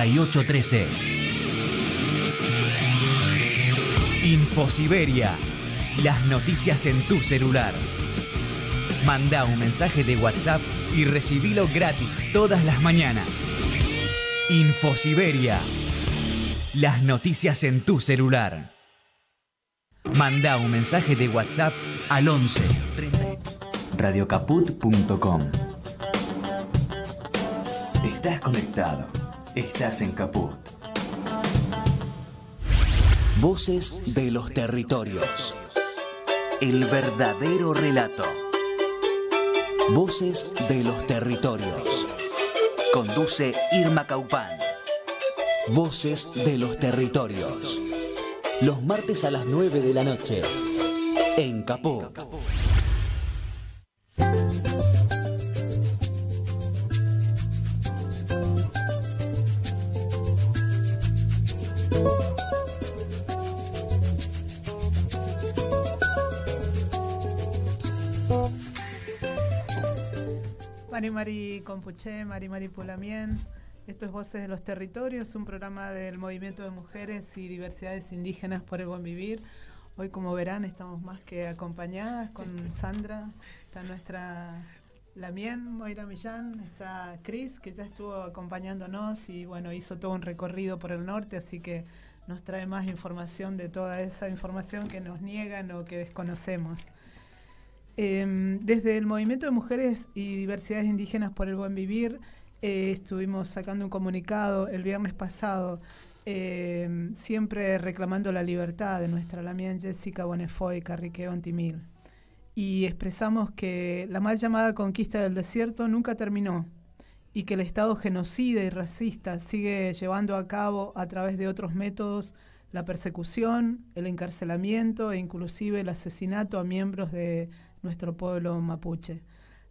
813. Infosiberia. Las noticias en tu celular. Manda un mensaje de WhatsApp y recibilo gratis todas las mañanas. Infosiberia. Las noticias en tu celular. Manda un mensaje de WhatsApp al 11 30. Radiocaput.com. Estás conectado. Estás en Caput. Voces de los territorios. El verdadero relato. Voces de los territorios. Conduce Irma Caupán. Voces de los territorios. Los martes a las 9 de la noche. En Caput. Mari Compuché, Mari Pulamien. Esto es Voces de los Territorios, un programa del Movimiento de Mujeres y Diversidades Indígenas por el Buen Vivir. Hoy, como verán, estamos más que acompañadas con Sandra, está nuestra Lamien, Moira Millán, está Cris, que ya estuvo acompañándonos y bueno, hizo todo un recorrido por el norte, así que nos trae más información de toda esa información que nos niegan o que desconocemos. Desde el Movimiento de Mujeres y Diversidades Indígenas por el Buen Vivir estuvimos sacando un comunicado el viernes pasado, siempre reclamando la libertad de nuestra Lamien Jessica Bonefoy Carriqueo Ontimil, y expresamos que la mal llamada conquista del desierto nunca terminó y que el Estado genocida y racista sigue llevando a cabo a través de otros métodos la persecución, el encarcelamiento e inclusive el asesinato a miembros de nuestro pueblo mapuche.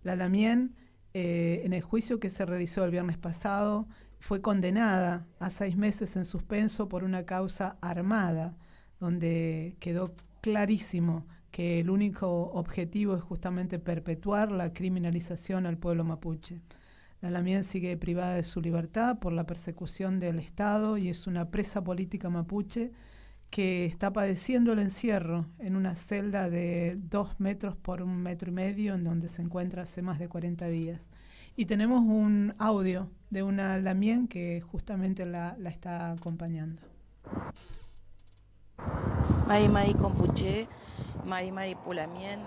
La Lamien, en el juicio que se realizó el viernes pasado, fue condenada a 6 meses en suspenso por una causa armada, donde quedó clarísimo que el único objetivo es justamente perpetuar la criminalización al pueblo mapuche. La Lamien sigue privada de su libertad por la persecución del Estado y es una presa política mapuche que está padeciendo el encierro en una celda de 2 metros por 1,5 metros, en donde se encuentra hace más de 40 días. Y tenemos un audio de una Lamien que justamente la está acompañando. Mari Compuché, Mari Pulamien,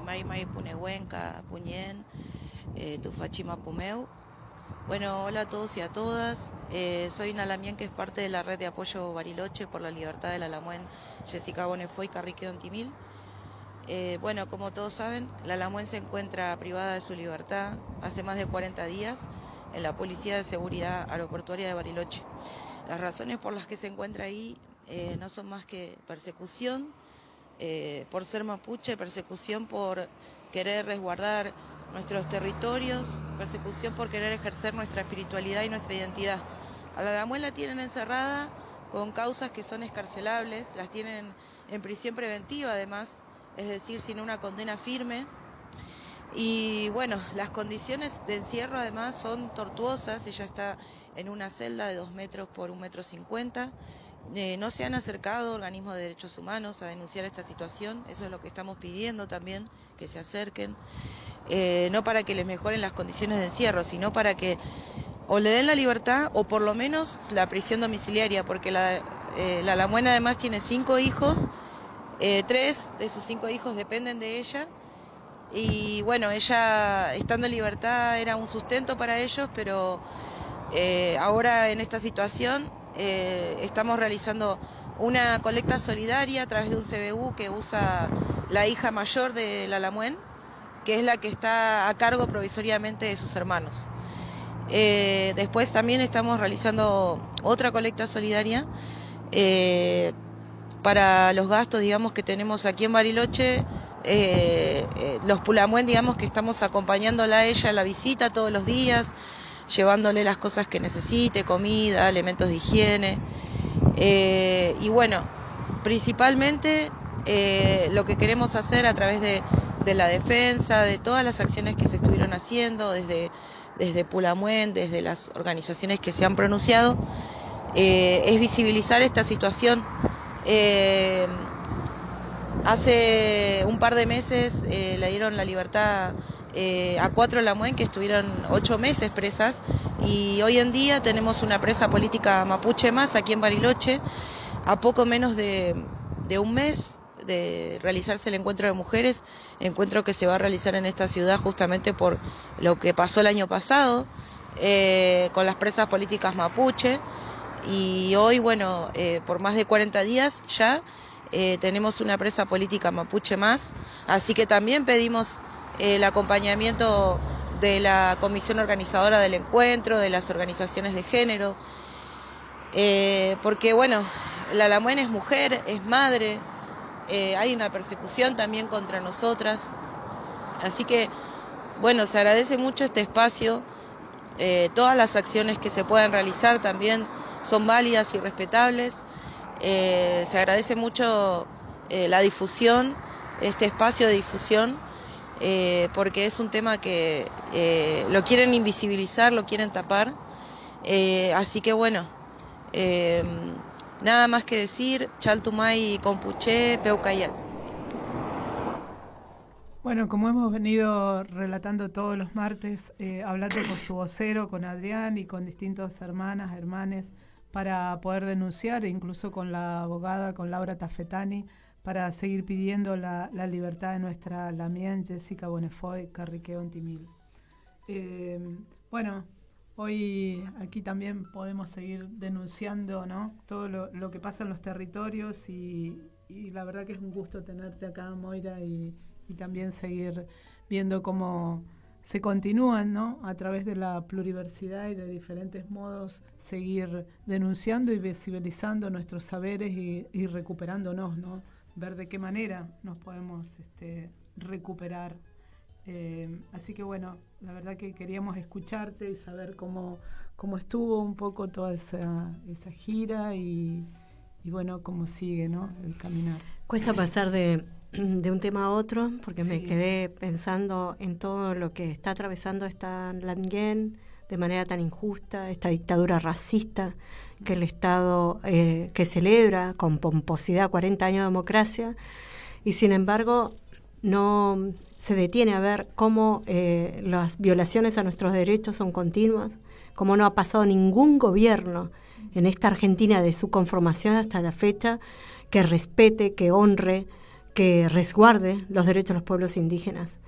Mari Punehuenca, Puñén, Tufachima Pumeu. Bueno, hola a todos y a todas. Soy una Lamien que es parte de la red de apoyo Bariloche por la libertad de la Lamuen Jessica Bonefoy Carriqueo Ontimil. Bueno, como todos saben, la Lamuen se encuentra privada de su libertad hace más de 40 días en la Policía de Seguridad Aeroportuaria de Bariloche. Las razones por las que se encuentra ahí no son más que persecución por ser mapuche, persecución por querer resguardar nuestros territorios, persecución por querer ejercer nuestra espiritualidad y nuestra identidad. A la Lamuen la tienen encerrada con causas que son escarcelables, las tienen en prisión preventiva además, es decir, sin una condena firme. Y bueno, las condiciones de encierro además son tortuosas. Ella está en una celda de 2 metros por 1,50 m. No se han acercado organismos de derechos humanos a denunciar esta situación, eso es lo que estamos pidiendo también, que se acerquen. No para que les mejoren las condiciones de encierro, sino para que o le den la libertad o por lo menos la prisión domiciliaria, porque la Lamuen además tiene 5 hijos, 3 de sus 5 hijos dependen de ella, y bueno, ella estando en libertad era un sustento para ellos, pero ahora en esta situación estamos realizando una colecta solidaria a través de un CBU que usa la hija mayor de la Lamuen, que es la que está a cargo provisoriamente de sus hermanos. Después también estamos realizando otra colecta solidaria para los gastos, digamos, que tenemos aquí en Bariloche, los Pulamuen, digamos, que estamos acompañándola a ella en la visita todos los días, llevándole las cosas que necesite, comida, elementos de higiene. Y bueno, principalmente lo que queremos hacer a través de la defensa, de todas las acciones que se estuvieron haciendo, desde desde Pulamuen, desde las organizaciones que se han pronunciado, es visibilizar esta situación. Hace un par de meses le dieron la libertad a 4 Lamuen que estuvieron 8 meses presas, y hoy en día tenemos una presa política mapuche más aquí en Bariloche, a poco menos de un mes de realizarse el encuentro de mujeres, encuentro que se va a realizar en esta ciudad justamente por lo que pasó el año pasado con las presas políticas mapuche, y hoy, bueno, por más de 40 días ya tenemos una presa política mapuche más, así que también pedimos el acompañamiento de la comisión organizadora del encuentro, de las organizaciones de género, porque bueno, la Lamuen es mujer, es madre, hay una persecución también contra nosotras, así que bueno, se agradece mucho este espacio, todas las acciones que se puedan realizar también son válidas y respetables, se agradece mucho la difusión, este espacio de difusión, porque es un tema que lo quieren invisibilizar, lo quieren tapar, así que bueno, nada más que decir, Chaltumay Compuché, Peucayal. Bueno, como hemos venido relatando todos los martes, hablando con su vocero, con Adrián y con distintas hermanas, hermanes, para poder denunciar, e incluso con la abogada, con Laura Tafetani, para seguir pidiendo la libertad de nuestra Lamien, Jessica Bonefoy, Carriqueo Ontimil. Bueno, hoy aquí también podemos seguir denunciando, ¿no?, todo lo que pasa en los territorios, y la verdad que es un gusto tenerte acá, Moira, y también seguir viendo cómo se continúan, ¿no?, a través de la pluriversidad y de diferentes modos, seguir denunciando y visibilizando nuestros saberes y recuperándonos, ¿no?, ver de qué manera nos podemos recuperar. Así que bueno, la verdad que queríamos escucharte y saber cómo estuvo un poco toda esa gira y bueno, cómo sigue, ¿no?, el caminar. Cuesta pasar de un tema a otro, porque Sí. me quedé pensando en todo lo que está atravesando esta Lamien de manera tan injusta, esta dictadura racista que el Estado que celebra con pomposidad 40 años de democracia, y sin embargo no se detiene a ver cómo las violaciones a nuestros derechos son continuas, cómo no ha pasado ningún gobierno en esta Argentina de su conformación hasta la fecha que respete, que honre, que resguarde los derechos de los pueblos indígenas,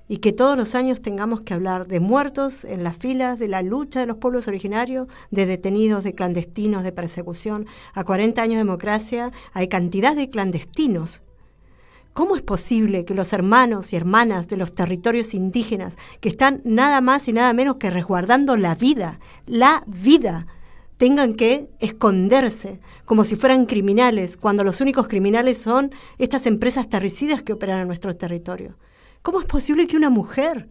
y que todos los años tengamos que hablar de muertos en las filas de la lucha de los pueblos originarios, de detenidos, de clandestinos, de persecución. A 40 años de democracia hay cantidad de clandestinos. ¿Cómo es posible que los hermanos y hermanas de los territorios indígenas, que están nada más y nada menos que resguardando la vida, tengan que esconderse como si fueran criminales, cuando los únicos criminales son estas empresas terricidas que operan en nuestro territorio? ¿Cómo es posible que una mujer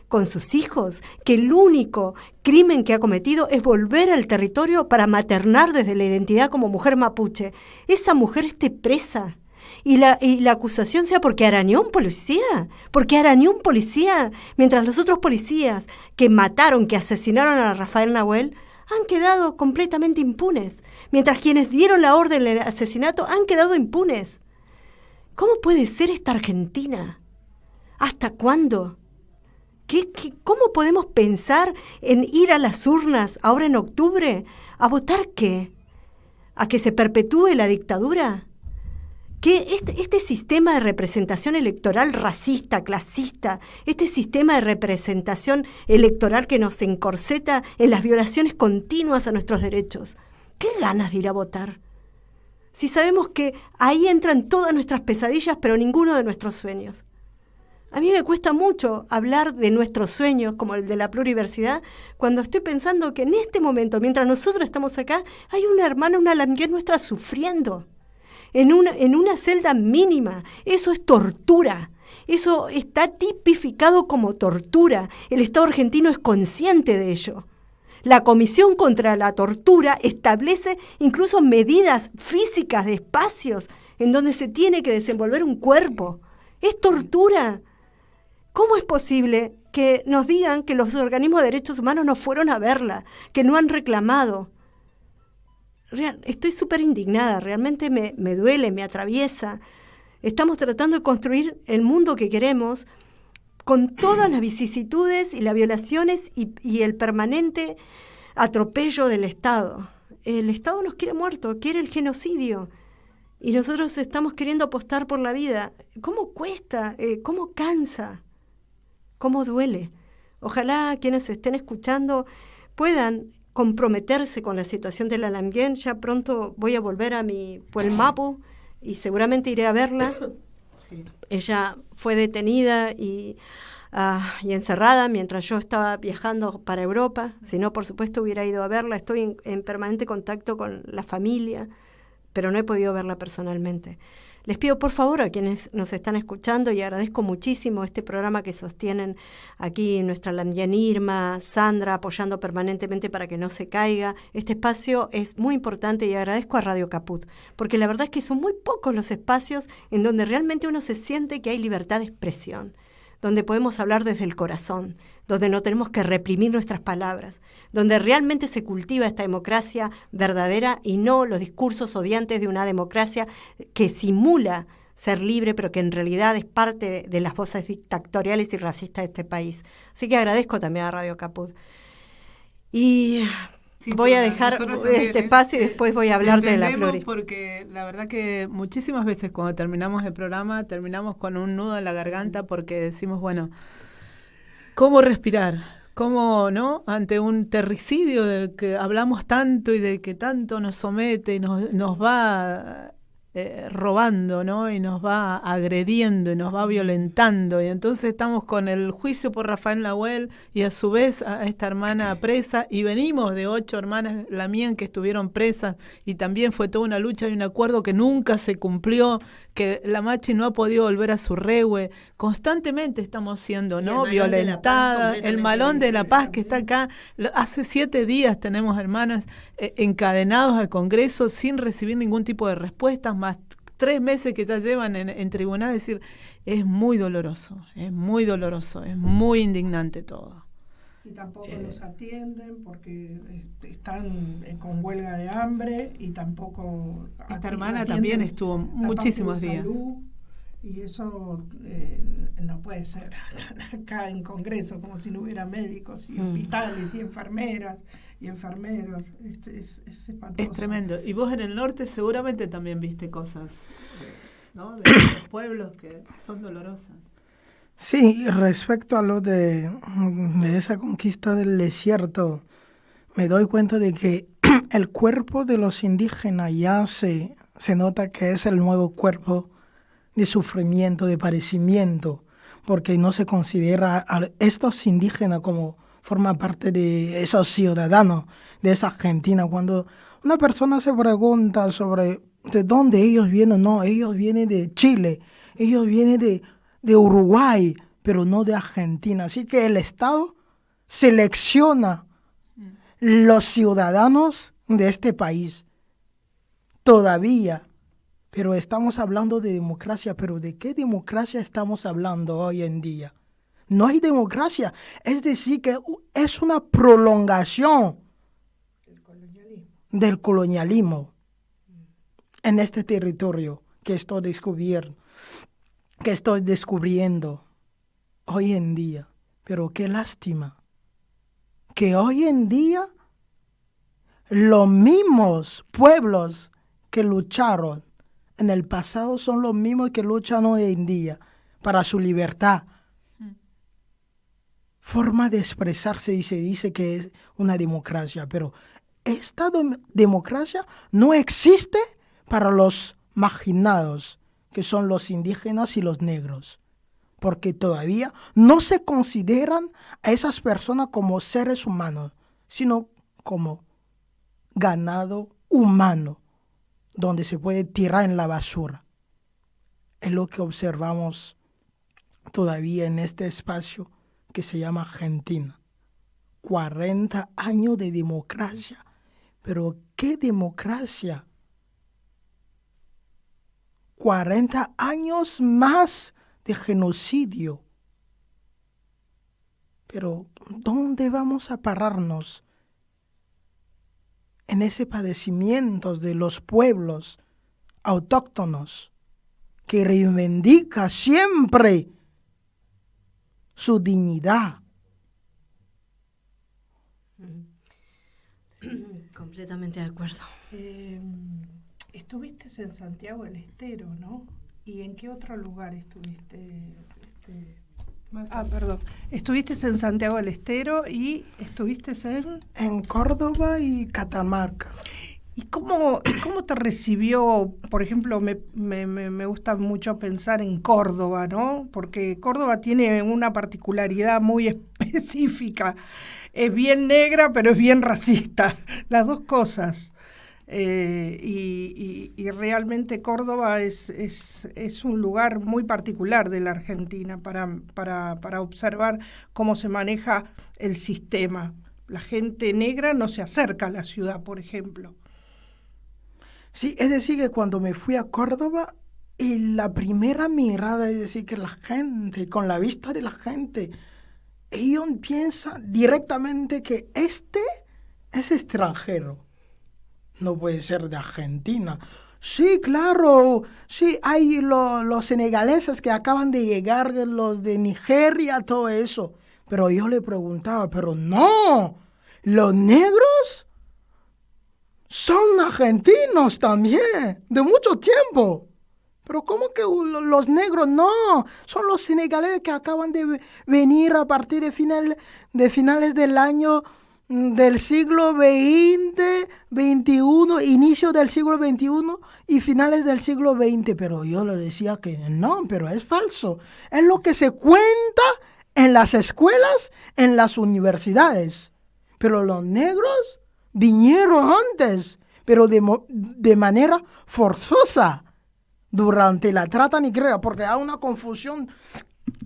con sus hijos, que el único crimen que ha cometido es volver al territorio para maternar desde la identidad como mujer mapuche, esa mujer esté presa? Y la acusación sea porque arañó un policía, mientras los otros policías que mataron, que asesinaron a Rafael Nahuel, han quedado completamente impunes, mientras quienes dieron la orden del asesinato han quedado impunes. ¿Cómo puede ser esta Argentina? ¿Hasta cuándo? ¿Cómo podemos pensar en ir a las urnas ahora en octubre? ¿A votar qué? ¿A que se perpetúe la dictadura? Que este sistema de representación electoral racista, clasista, este sistema de representación electoral que nos encorseta en las violaciones continuas a nuestros derechos, ¿qué ganas de ir a votar? Si sabemos que ahí entran todas nuestras pesadillas, pero ninguno de nuestros sueños. A mí me cuesta mucho hablar de nuestros sueños, como el de la pluriversidad, cuando estoy pensando que en este momento, mientras nosotros estamos acá, hay una hermana, una Lamien nuestra sufriendo. En una celda mínima. Eso es tortura. Eso está tipificado como tortura. El Estado argentino es consciente de ello. La Comisión contra la Tortura establece incluso medidas físicas de espacios en donde se tiene que desenvolver un cuerpo. Es tortura. ¿Cómo es posible que nos digan que los organismos de derechos humanos no fueron a verla, que no han reclamado. Estoy súper indignada, realmente me duele, me atraviesa. Estamos tratando de construir el mundo que queremos con todas las vicisitudes y las violaciones y el permanente atropello del Estado. El Estado nos quiere muertos, quiere el genocidio. Y nosotros estamos queriendo apostar por la vida. ¿Cómo cuesta? ¿Cómo cansa? ¿Cómo duele? Ojalá quienes estén escuchando puedan comprometerse con la situación de la Lamien. Ya pronto voy a volver a mi Puelmapu y seguramente iré a verla. Sí. Ella fue detenida y encerrada mientras yo estaba viajando para Europa. Si no, por supuesto, hubiera ido a verla. Estoy en permanente contacto con la familia, pero no he podido verla personalmente. Les pido por favor a quienes nos están escuchando, y agradezco muchísimo este programa que sostienen aquí nuestra Lamien Irma, Sandra, apoyando permanentemente para que no se caiga. Este espacio es muy importante y agradezco a Radio Caput, porque la verdad es que son muy pocos los espacios en donde realmente uno se siente que hay libertad de expresión, donde podemos hablar desde el corazón, donde no tenemos que reprimir nuestras palabras, donde realmente se cultiva esta democracia verdadera y no los discursos odiantes de una democracia que simula ser libre, pero que en realidad es parte de las voces dictatoriales y racistas de este país. Así que agradezco también a Radio Caput. Y sí, voy a dejar este espacio y después voy a hablar de la pluri. Porque la verdad que muchísimas veces cuando terminamos el programa, terminamos con un nudo en la garganta porque decimos, bueno, ¿cómo respirar? ¿Cómo, no? Ante un terricidio del que hablamos tanto y del que tanto nos somete y nos va robando, ¿no? Y nos va agrediendo y nos va violentando. Y entonces estamos con el juicio por Rafael Nahuel y a su vez a esta hermana presa, y venimos de 8 hermanas Lamien que estuvieron presas, y también fue toda una lucha y un acuerdo que nunca se cumplió, que la Machi no ha podido volver a su rehue. Constantemente estamos siendo, ¿no?, violentadas. El Malón de la Paz que está acá, hace 7 días tenemos hermanas encadenados al Congreso sin recibir ningún tipo de respuestas, más 3 meses que ya llevan en tribunal. Es decir, es muy doloroso, es muy indignante todo. Y tampoco los atienden porque están con huelga de hambre, y tampoco... Esta hermana también estuvo muchísimos días. Y eso no puede ser acá en Congreso, como si no hubiera médicos y hospitales y enfermeras y enfermeros. Es espantoso. Es tremendo. Y vos en el norte seguramente también viste cosas, ¿no?, de los pueblos que son dolorosas. Sí, respecto a lo de esa conquista del desierto, me doy cuenta de que el cuerpo de los indígenas ya se nota que es el nuevo cuerpo de sufrimiento, de padecimiento, porque no se considera a estos indígenas como forma parte de esos ciudadanos de esa Argentina. Cuando una persona se pregunta sobre de dónde ellos vienen, no, ellos vienen de Chile, ellos vienen de Uruguay, pero no de Argentina. Así que el Estado selecciona los ciudadanos de este país todavía. Pero estamos hablando de democracia, pero ¿de qué democracia estamos hablando hoy en día? No hay democracia, es decir, que es una prolongación del colonialismo en este territorio que estoy descubriendo hoy en día. Pero qué lástima que hoy en día los mismos pueblos que lucharon en el pasado son los mismos que luchan hoy en día para su libertad. Forma de expresarse, y se dice que es una democracia, pero esta democracia no existe para los marginados, que son los indígenas y los negros, porque todavía no se consideran a esas personas como seres humanos, sino como ganado humano, donde se puede tirar en la basura. Es lo que observamos todavía en este espacio que se llama Argentina. 40 años de democracia, pero ¿qué democracia? 40 años más de genocidio. Pero ¿dónde vamos a pararnos en ese padecimiento de los pueblos autóctonos que reivindica siempre su dignidad? Completamente de acuerdo. Estuviste en Santiago del Estero, ¿no? ¿Y en qué otro lugar estuviste? Perdón. Estuviste en Santiago del Estero y estuviste en Córdoba y Catamarca. ¿Y cómo te recibió? Por ejemplo, me gusta mucho pensar en Córdoba, ¿no? Porque Córdoba tiene una particularidad muy específica. Es bien negra, pero es bien racista. Las dos cosas. Y realmente Córdoba es un lugar muy particular de la Argentina para observar cómo se maneja el sistema. La gente negra no se acerca a la ciudad, por ejemplo. Sí, es decir, que cuando me fui a Córdoba, y la primera mirada, es decir, que la gente, con la vista de la gente, ellos piensan directamente que este es extranjero. No puede ser de Argentina. Sí, claro, sí, hay los senegaleses que acaban de llegar, los de Nigeria, todo eso. Pero yo le preguntaba, pero no, los negros son argentinos también, de mucho tiempo. Pero ¿cómo que los negros? No, son los senegaleses que acaban de venir a partir de finales del año del siglo XX, XXI, inicio del siglo XXI y finales del siglo XX. Pero yo le decía que no, pero es falso. Es lo que se cuenta en las escuelas, en las universidades. Pero los negros vinieron antes, pero de manera forzosa durante la trata negrera, porque hay una confusión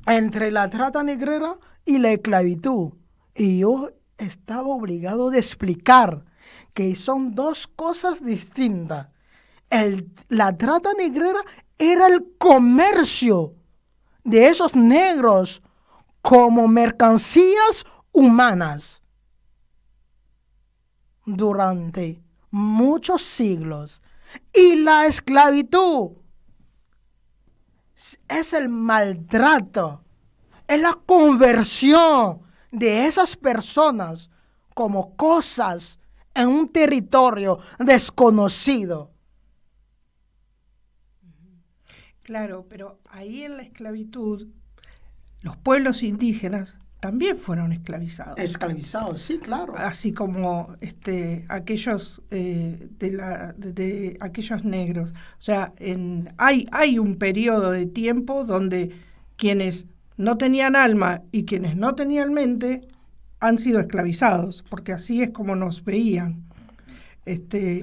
entre la trata negrera y la esclavitud. Y yo estaba obligado de explicar que son dos cosas distintas. La trata negrera era el comercio de esos negros como mercancías humanas durante muchos siglos. Y la esclavitud es el maltrato, es la conversión de esas personas como cosas en un territorio desconocido. Claro, pero ahí en la esclavitud, los pueblos indígenas también fueron esclavizados. Esclavizados, sí, claro. Así como aquellos de aquellos negros. O sea, hay un periodo de tiempo donde quienes no tenían alma y quienes no tenían mente han sido esclavizados, porque así es como nos veían.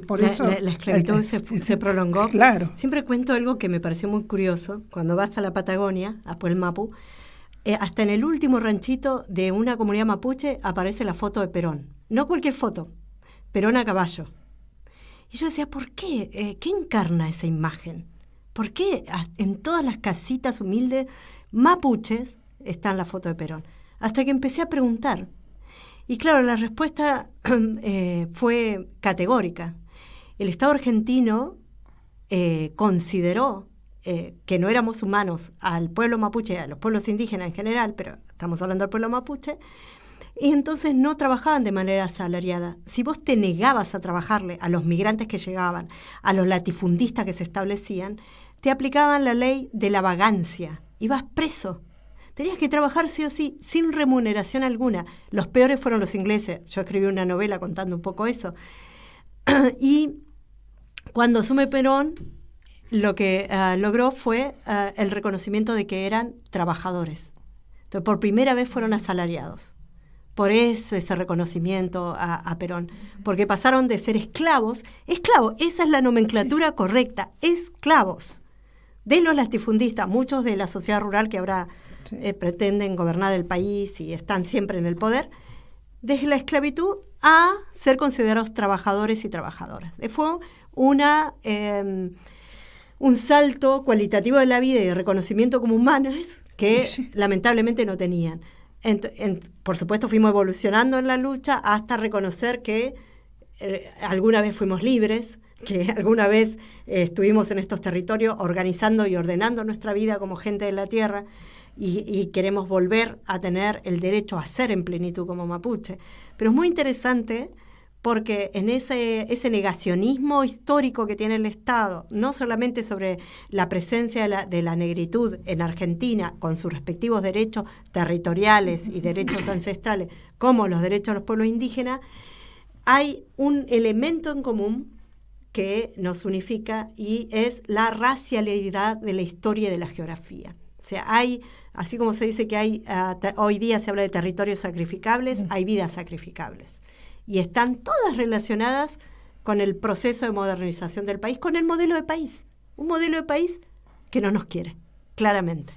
Por eso la esclavitud se prolongó. Claro. Siempre cuento algo que me pareció muy curioso. Cuando vas a la Patagonia, a Puel Mapu, hasta en el último ranchito de una comunidad mapuche aparece la foto de Perón. No cualquier foto, Perón a caballo. Y yo decía, ¿por qué? ¿Qué encarna esa imagen? ¿Por qué en todas las casitas humildes mapuches está en la foto de Perón? Hasta que empecé a preguntar. Y claro, la respuesta fue categórica. El Estado argentino consideró que no éramos humanos al pueblo mapuche, a los pueblos indígenas en general, pero estamos hablando del pueblo mapuche, y entonces no trabajaban de manera asalariada. Si vos te negabas a trabajarle a los migrantes que llegaban, a los latifundistas que se establecían, te aplicaban la ley de la vagancia, ibas preso. Tenías que trabajar sí o sí, sin remuneración alguna. Los peores fueron los ingleses. Yo escribí una novela contando un poco eso. Y cuando asume Perón, lo que logró fue el reconocimiento de que eran trabajadores. Entonces, por primera vez fueron asalariados. Por eso ese reconocimiento a Perón. Porque pasaron de ser esclavos, esa es la nomenclatura correcta, esclavos. De los latifundistas, muchos de la sociedad rural que ahora pretenden gobernar el país y están siempre en el poder, desde la esclavitud a ser considerados trabajadores y trabajadoras. Fue un salto cualitativo de la vida y de reconocimiento como humanos que lamentablemente no tenían. Por supuesto fuimos evolucionando en la lucha hasta reconocer que alguna vez fuimos libres, que alguna vez estuvimos en estos territorios organizando y ordenando nuestra vida como gente de la tierra, y queremos volver a tener el derecho a ser en plenitud como mapuche. Pero es muy interesante porque en ese negacionismo histórico que tiene el Estado, no solamente sobre la presencia de la negritud en Argentina, con sus respectivos derechos territoriales y derechos ancestrales, como los derechos de los pueblos indígenas, hay un elemento en común que nos unifica y es la racialidad de la historia y de la geografía. O sea, hay, así como se dice que hay, hoy día se habla de territorios sacrificables, hay vidas sacrificables. Y están todas relacionadas con el proceso de modernización del país, con el modelo de país. Un modelo de país que no nos quiere, claramente.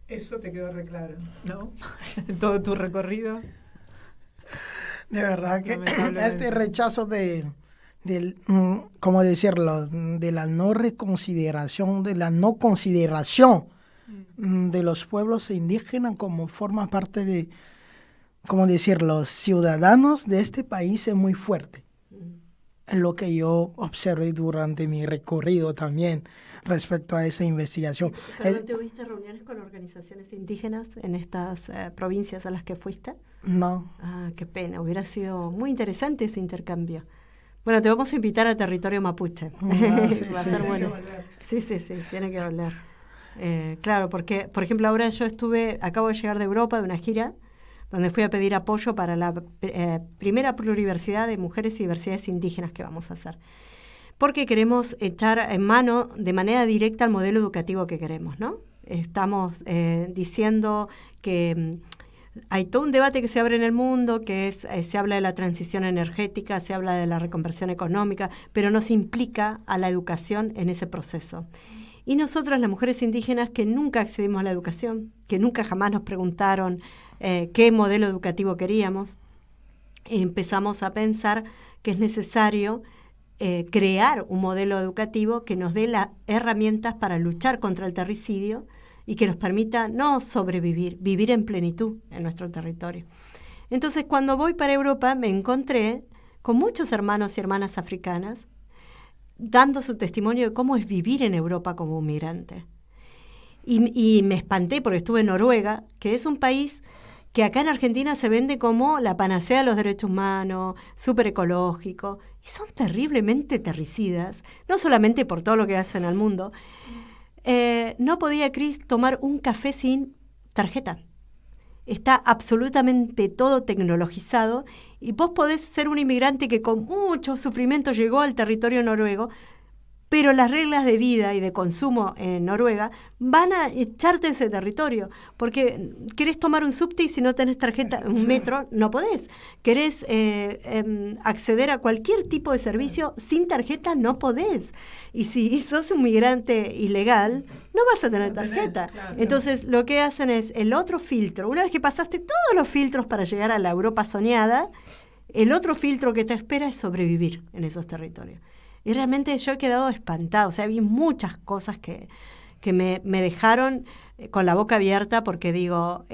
Eso te quedó re claro, ¿no? En todo tu recorrido. De verdad que este rechazo ¿cómo decirlo? De la no reconsideración, de la no consideración de los pueblos indígenas como forma parte de, ¿cómo decirlo?, ciudadanos de este país es muy fuerte. Es lo que yo observé durante mi recorrido también respecto a esa investigación. ¿Pero tuviste reuniones con organizaciones indígenas en estas provincias a las que fuiste? No. Ah, qué pena, hubiera sido muy interesante ese intercambio. Bueno, te vamos a invitar a territorio mapuche. Sí, va a ser bueno. Sí, tiene que volver. Claro, porque, por ejemplo, ahora yo acabo de llegar de Europa de una gira donde fui a pedir apoyo para la primera pluriversidad de mujeres y diversidades indígenas que vamos a hacer. Porque queremos echar en mano de manera directa el modelo educativo que queremos, ¿no? Estamos diciendo que hay todo un debate que se abre en el mundo, que se habla de la transición energética, se habla de la reconversión económica, pero no se implica a la educación en ese proceso. Y nosotras, las mujeres indígenas que nunca accedimos a la educación, que nunca jamás nos preguntaron qué modelo educativo queríamos, empezamos a pensar que es necesario crear un modelo educativo que nos dé las herramientas para luchar contra el terricidio y que nos permita no sobrevivir, vivir en plenitud en nuestro territorio. Entonces, cuando voy para Europa, me encontré con muchos hermanos y hermanas africanas dando su testimonio de cómo es vivir en Europa como un migrante. Y me espanté porque estuve en Noruega, que es un país que acá en Argentina se vende como la panacea de los derechos humanos, súper ecológico, y son terriblemente terricidas, no solamente por todo lo que hacen al mundo. No podía Cris tomar un café sin tarjeta. Está absolutamente todo tecnologizado y vos podés ser un inmigrante que con mucho sufrimiento llegó al territorio noruego, pero las reglas de vida y de consumo en Noruega van a echarte de ese territorio, porque querés tomar un subte y si no tenés tarjeta, un metro, no podés. Querés acceder a cualquier tipo de servicio sin tarjeta, no podés. Y si sos un migrante ilegal, no vas a tener tarjeta. Entonces, lo que hacen es el otro filtro. Una vez que pasaste todos los filtros para llegar a la Europa soñada, el otro filtro que te espera es sobrevivir en esos territorios. Y realmente yo he quedado espantada. O sea, vi muchas cosas que me dejaron con la boca abierta porque digo,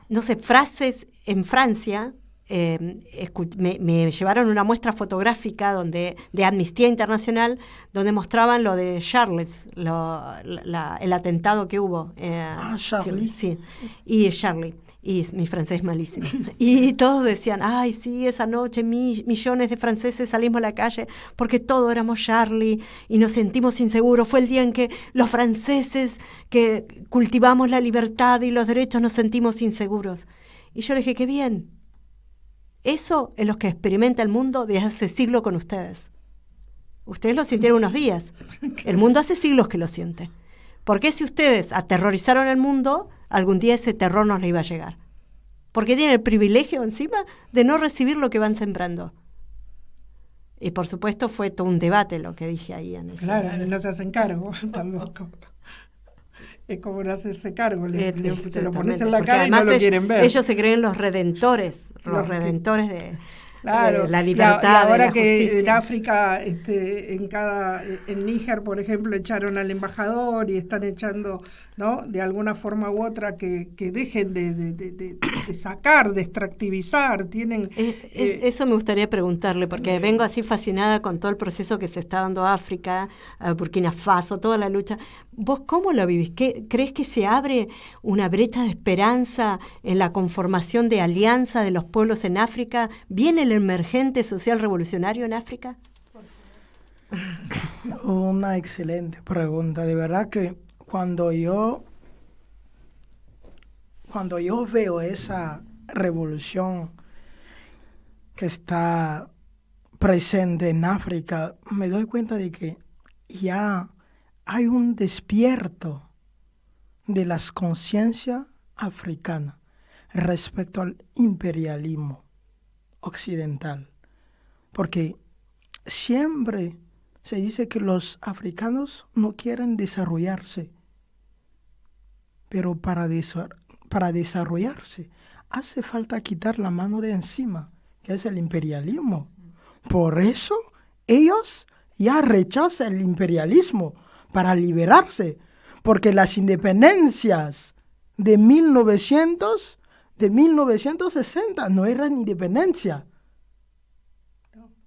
no sé, frases en Francia, me llevaron una muestra fotográfica de Amnistía Internacional donde mostraban lo de Charles, el atentado que hubo. Charlie. Sí, y Charlie. Y mi francés es malísimo. Y todos decían, ay, sí, esa noche millones de franceses salimos a la calle porque todos éramos Charlie y nos sentimos inseguros. Fue el día en que los franceses que cultivamos la libertad y los derechos nos sentimos inseguros. Y yo le dije, qué bien. Eso es lo que experimenta el mundo desde hace siglos con ustedes. Ustedes lo sintieron unos días. El mundo hace siglos que lo siente. Porque si ustedes aterrorizaron el mundo, algún día ese terror nos le iba a llegar. Porque tienen el privilegio encima de no recibir lo que van sembrando. Y por supuesto fue todo un debate lo que dije ahí. Claro, no se hacen cargo tampoco. Es como no hacerse cargo, se lo pones en la cara y no lo quieren ver. Ellos se creen los redentores, de la libertad. Y ahora de la que justicia. en África, en Níger, por ejemplo, echaron al embajador y están echando ¿no? De alguna forma u otra, que dejen de sacar, de extractivizar, tienen... Eso me gustaría preguntarle, porque vengo así fascinada con todo el proceso que se está dando a África, a Burkina Faso, toda la lucha. ¿Vos cómo lo vivís? ¿Crees que se abre una brecha de esperanza en la conformación de alianza de los pueblos en África? ¿Viene el emergente social revolucionario en África? Una excelente pregunta. De verdad que cuando yo veo esa revolución que está presente en África, me doy cuenta de que ya hay un despierto de las conciencias africanas respecto al imperialismo occidental. Porque siempre se dice que los africanos no quieren desarrollarse, pero para desarrollarse hace falta quitar la mano de encima, que es el imperialismo. Por eso ellos ya rechazan el imperialismo para liberarse, porque las independencias de 1960 no eran independencia.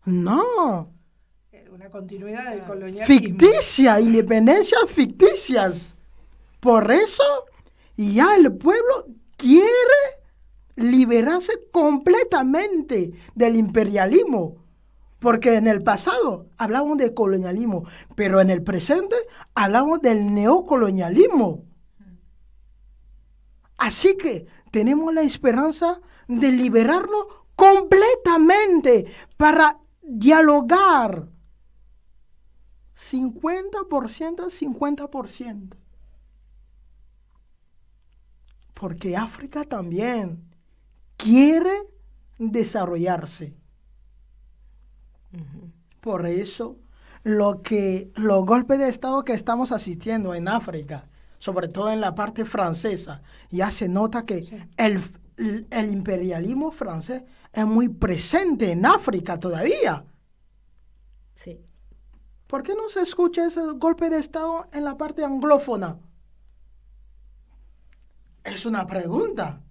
No. Una continuidad del colonialismo. Ficticia, independencias ficticias. Por eso ya el pueblo quiere liberarse completamente del imperialismo. Porque en el pasado hablamos de colonialismo, pero en el presente hablamos del neocolonialismo. Así que tenemos la esperanza de liberarnos completamente para dialogar 50%, 50%. Porque África también quiere desarrollarse. Por eso, los golpes de Estado que estamos asistiendo en África, sobre todo en la parte francesa, ya se nota que sí, el imperialismo francés es muy presente en África todavía. Sí. ¿Por qué no se escucha ese golpe de Estado en la parte anglófona? Es una pregunta.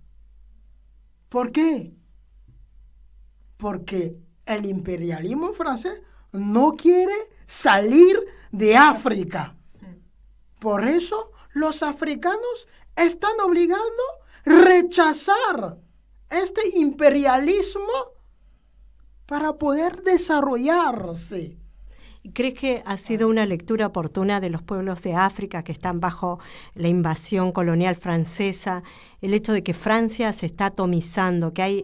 ¿Por qué? Porque el imperialismo francés no quiere salir de África. Por eso los africanos están obligando a rechazar este imperialismo para poder desarrollarse. ¿Crees que ha sido una lectura oportuna de los pueblos de África que están bajo la invasión colonial francesa, el hecho de que Francia se está atomizando, que hay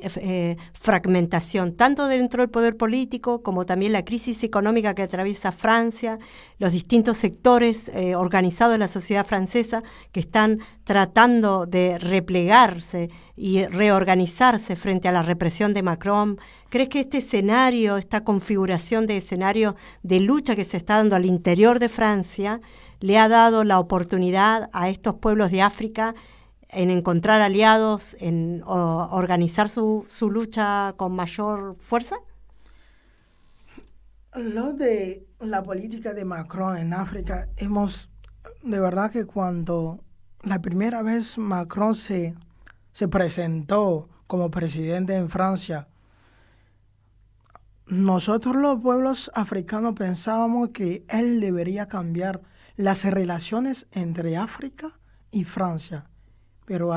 fragmentación tanto dentro del poder político como también la crisis económica que atraviesa Francia, los distintos sectores organizados de la sociedad francesa que están tratando de replegarse y reorganizarse frente a la represión de Macron? ¿Crees que este escenario, esta configuración de escenario de lucha que se está dando al interior de Francia le ha dado la oportunidad a estos pueblos de África en encontrar aliados, en organizar su lucha con mayor fuerza? Lo de la política de Macron en África, de verdad que cuando la primera vez Macron se presentó como presidente en Francia, nosotros los pueblos africanos pensábamos que él debería cambiar las relaciones entre África y Francia, pero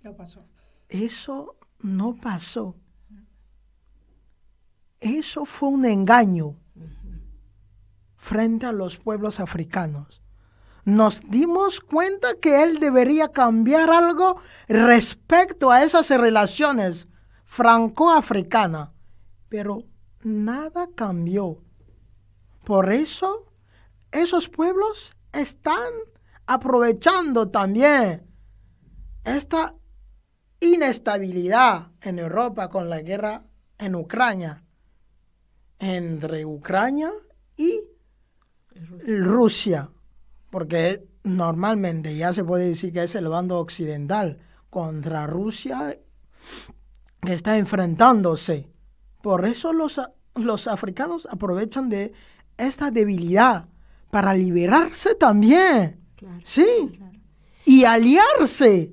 no pasó. Eso no pasó. Eso fue un engaño frente a los pueblos africanos. Nos dimos cuenta que él debería cambiar algo respecto a esas relaciones franco-africanas, pero nada cambió. Por eso, esos pueblos están aprovechando también esta inestabilidad en Europa con la guerra en Ucrania, entre Ucrania y Rusia, porque normalmente ya se puede decir que es el bando occidental contra Rusia que está enfrentándose. Por eso los africanos aprovechan de esta debilidad para liberarse también, Claro, ¿sí? claro. Y aliarse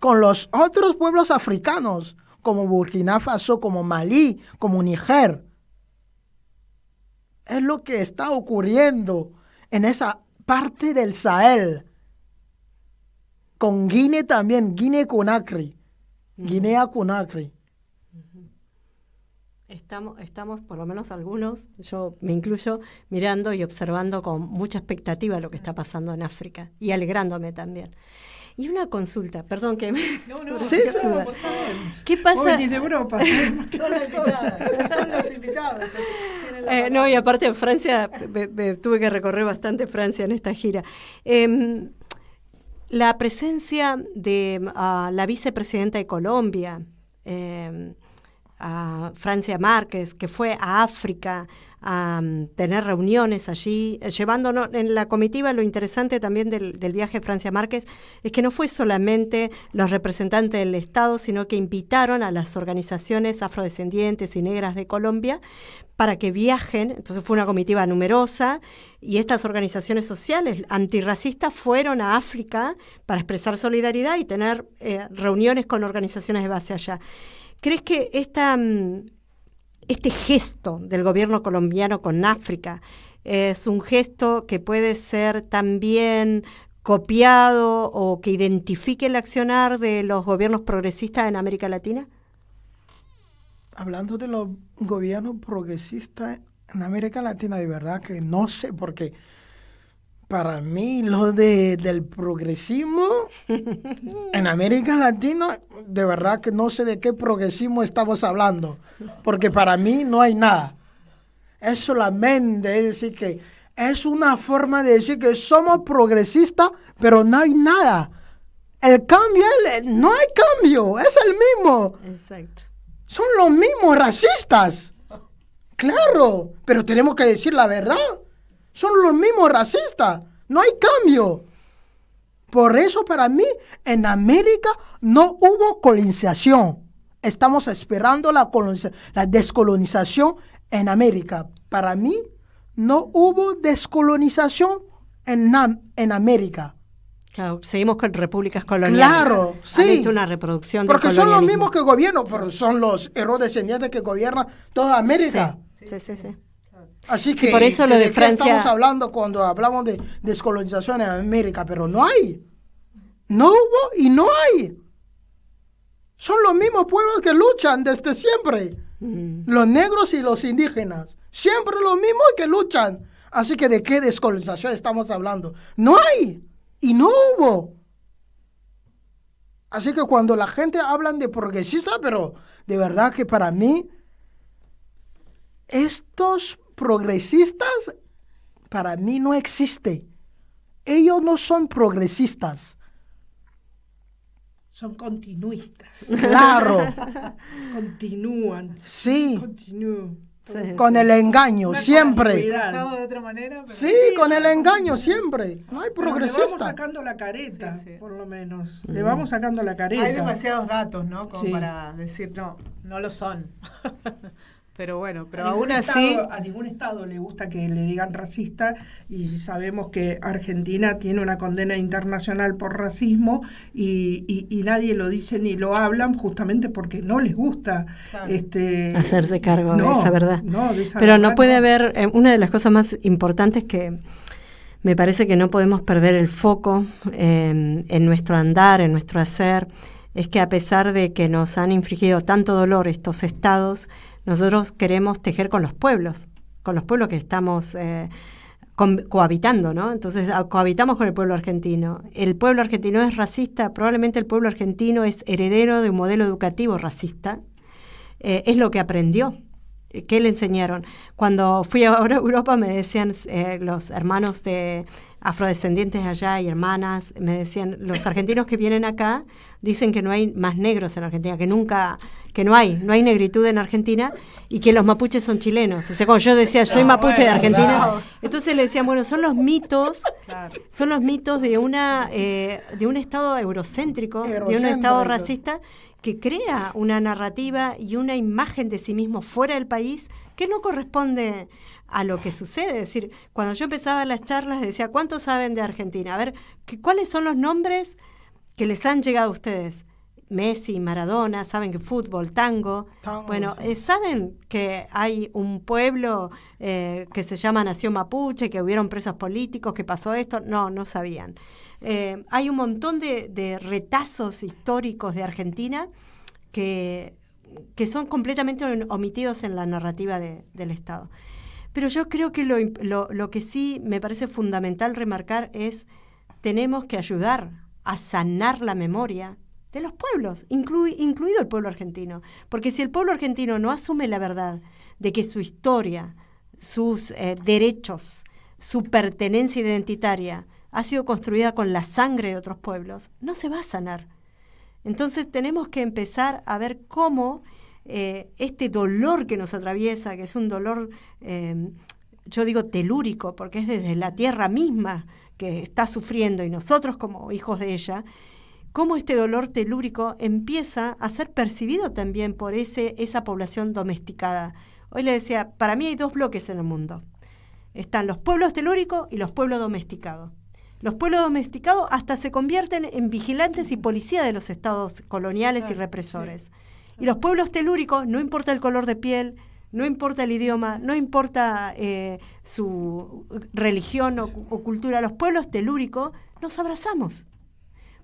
con los otros pueblos africanos, como Burkina Faso, como Malí, como Níger. Es lo que está ocurriendo en esa parte del Sahel. Con Guinea también, Guinea-Conakry, Guinea-Conakry. Estamos, por lo menos algunos, yo me incluyo, mirando y observando con mucha expectativa lo que está pasando en África y alegrándome también. Y una consulta, perdón que me... No, Sí, sí. por favor. ¿Qué pasa? Hoy de Europa. Son las invitadas, son los invitados. Tienen la No, y palabra. aparte en Francia, tuve que recorrer bastante Francia en esta gira. La presencia de la vicepresidenta de Colombia, a Francia Márquez, que fue a África a tener reuniones allí, llevándonos en la comitiva. Lo interesante también del viaje de Francia Márquez es que no fue solamente los representantes del Estado, sino que invitaron a las organizaciones afrodescendientes y negras de Colombia para que viajen. Entonces fue una comitiva numerosa y estas organizaciones sociales antirracistas fueron a África para expresar solidaridad y tener reuniones con organizaciones de base allá. ¿Crees que este gesto del gobierno colombiano con África es un gesto que puede ser también copiado o que identifique el accionar de los gobiernos progresistas en América Latina? Hablando de los gobiernos progresistas en América Latina, de verdad que no sé, porque para mí lo del progresismo en América Latina, de verdad que no sé de qué progresismo estamos hablando, porque para mí no hay nada. Es solamente decir que es una forma de decir que somos progresistas, pero no hay nada. El cambio, no hay cambio, es el mismo. Exacto. Son los mismos racistas. Claro, pero tenemos que decir la verdad. Son los mismos racistas. No hay cambio. Por eso para mí en América no hubo colonización. Estamos esperando la descolonización en América. Para mí no hubo descolonización en América. Claro, seguimos con repúblicas coloniales. Claro, sí. Han hecho una reproducción del Porque son los colonialismo. mismos que gobiernan, pero son los descendientes que gobiernan toda América. Sí. Así que por eso lo de qué Francia- estamos hablando cuando hablamos de descolonización en América, pero no hay. No hubo y no hay. Son los mismos pueblos que luchan desde siempre. Los negros y los indígenas. Siempre los mismos que luchan. Así que ¿de qué descolonización estamos hablando? No hay y no hubo. Así que cuando la gente habla de progresistas, pero de verdad que para mí estos progresistas para mí no existen. Ellos no son progresistas. Son continuistas. Claro, Continúan. sí, Continúan. Sí, con el engaño, Una siempre. continuidad. Pasado de otra manera, pero Sí, con el engaño, siempre. No hay Pero le vamos progresistas. sacando la careta, Sí, sí. por lo menos. Le vamos sacando la careta. hay demasiados datos, ¿no? Como Sí. para decir, no lo son. Pero bueno, pero A ningún aún así... a ningún estado le gusta que le digan racista y sabemos que Argentina tiene una condena internacional por racismo y nadie lo dice ni lo hablan justamente porque no les gusta Claro. Hacerse cargo de no, esa verdad. no, de esa Pero verdad no puede no. haber, una de las cosas más importantes que me parece que no podemos perder el foco en nuestro andar, en nuestro hacer, es que a pesar de que nos han infligido tanto dolor estos estados, nosotros queremos tejer con los pueblos que estamos cohabitando, ¿no? Entonces cohabitamos con el pueblo argentino. El pueblo argentino es racista, probablemente el pueblo argentino es heredero de un modelo educativo racista, es lo que aprendió. ¿Qué le enseñaron? Cuando fui ahora a Europa me decían los hermanos de afrodescendientes allá y hermanas, me decían, los argentinos que vienen acá dicen que no hay más negros en Argentina, que no hay negritud en Argentina y que los mapuches son chilenos. O sea, como yo decía, soy mapuche de Argentina, claro. entonces le decían, bueno, son los mitos Claro. de un estado eurocéntrico, de un Eurocéntrico. estado racista que crea una narrativa y una imagen de sí mismo fuera del país que no corresponde a lo que sucede. Es decir, cuando yo empezaba las charlas decía, ¿cuántos saben de Argentina? A ver, ¿cuáles son los nombres que les han llegado a ustedes? Messi, Maradona, saben que fútbol, tango. Bueno, saben que hay un pueblo que se llama Nación Mapuche, que hubieron presos políticos, que pasó esto. No sabían. Hay un montón de retazos históricos de Argentina que son completamente omitidos en la narrativa del Estado. Pero yo creo que lo que sí me parece fundamental remarcar es tenemos que ayudar a sanar la memoria de los pueblos, incluido el pueblo argentino. Porque si el pueblo argentino no asume la verdad de que su historia, sus derechos, su pertenencia identitaria ha sido construida con la sangre de otros pueblos, no se va a sanar. Entonces tenemos que empezar a ver cómo este dolor que nos atraviesa, que es un dolor, yo digo telúrico, porque es desde la tierra misma que está sufriendo y nosotros como hijos de ella, cómo este dolor telúrico empieza a ser percibido también por esa población domesticada. Hoy le decía, para mí hay dos bloques en el mundo. Están los pueblos telúricos y los pueblos domesticados. Los pueblos domesticados hasta se convierten en vigilantes y policías de los estados coloniales y represores. Sí. Y los pueblos telúricos, no importa el color de piel, no importa el idioma, no importa su religión o cultura, los pueblos telúricos nos abrazamos.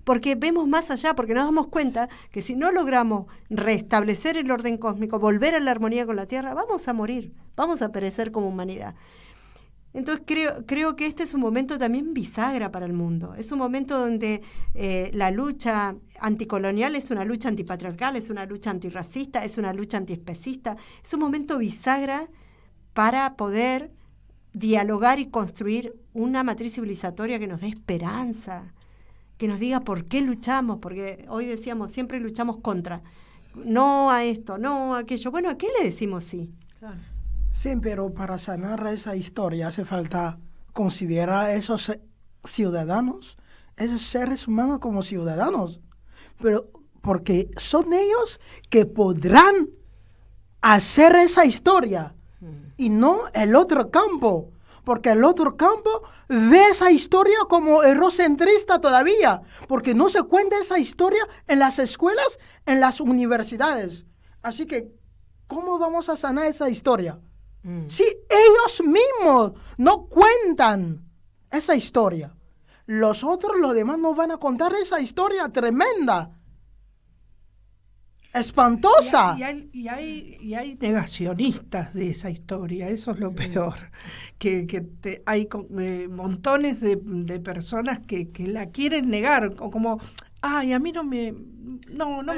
Porque vemos más allá, porque nos damos cuenta que si no logramos restablecer el orden cósmico, volver a la armonía con la Tierra, vamos a morir, vamos a perecer como humanidad. Entonces creo que este es un momento también bisagra para el mundo. Es un momento donde la lucha anticolonial es una lucha antipatriarcal, es una lucha antirracista, es una lucha antiespecista. Es un momento bisagra para poder dialogar y construir una matriz civilizatoria que nos dé esperanza, que nos diga por qué luchamos, porque hoy decíamos, siempre luchamos contra, no a esto, no a aquello. Bueno, ¿a qué le decimos sí? Claro. Sí, pero para sanar esa historia hace falta considerar a esos ciudadanos, esos seres humanos como ciudadanos, pero porque son ellos que podrán hacer esa historia y no el otro campo. Porque el otro campo ve esa historia como eurocentrista todavía, porque no se cuenta esa historia en las escuelas, en las universidades. Así que, ¿cómo vamos a sanar esa historia? Si ellos mismos no cuentan esa historia, los demás nos van a contar esa historia tremenda, espantosa. Y hay negacionistas de esa historia, eso es lo peor, hay montones de personas que la quieren negar, como, ay, a mí no me